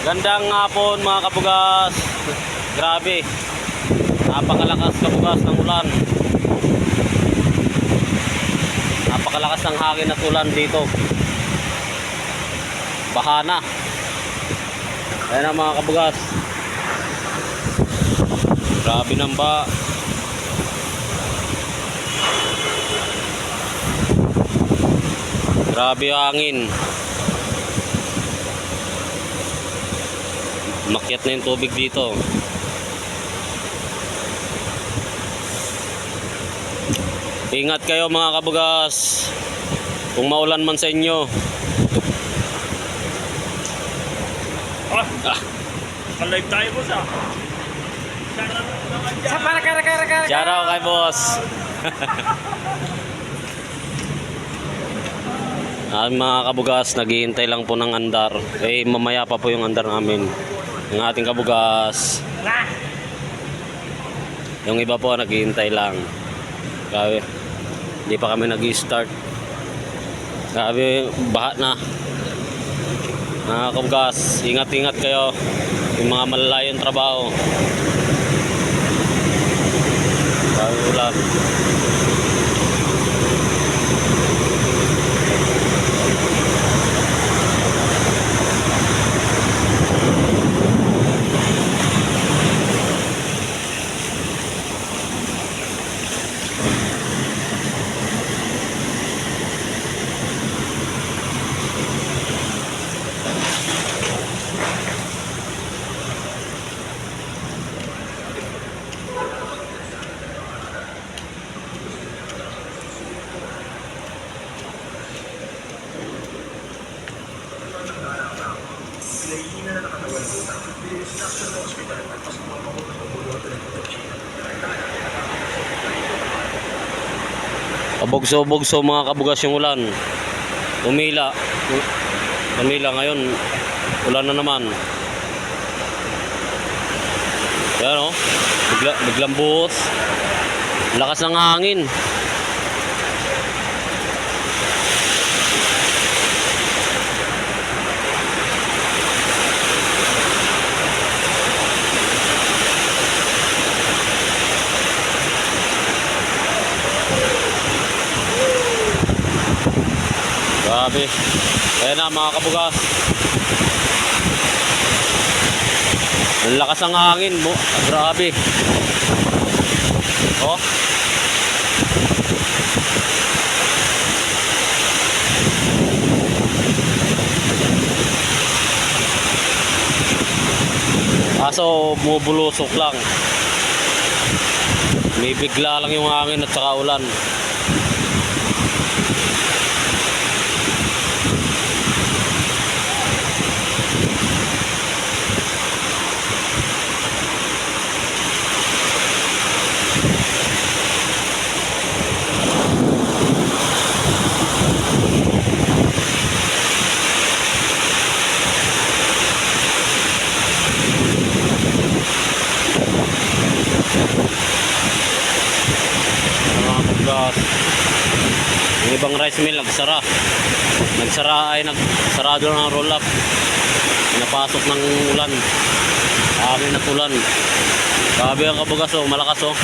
Gandang hapon mga kabugas. Grabe. Napakalakas kabugas ng ulan. Napakalakas ng hangin at ulan dito. Bahana. Ayan na mga kabugas. Grabe nang ba. Grabe hangin. Makyat na yung tubig dito. Ingat kayo mga kabugas. Kung maulan man sa inyo. Live tayo boss ah. Shout out kay boss. Mga kabugas, naghihintay lang po ng andar. Mamaya pa po yung andar namin. Yung ating kabugas. Yung iba po naghihintay lang. Grabe. Hindi pa kami nag-start. Grabe, baha na. Mga kabugas, ingat-ingat kayo. Yung mga malalayong trabaho. Grabe ulan. Bugso-bugso mga kabugas yung ulan. Umila ngayon. Ulan na naman. Yan o. Biglang buhos. Lakas ng hangin. Grabe. Ayan na mga kabugas. Ang lakas ng hangin mo. Grabe. Oh. Kaso bumubulusok lang. May bigla lang yung hangin at saka ulan. Yung ibang rice mill nagsara nagsarado ng roll up. Napasok ng ulan. Amin na ulan. Grabe ang kabugas oh, malakas oh.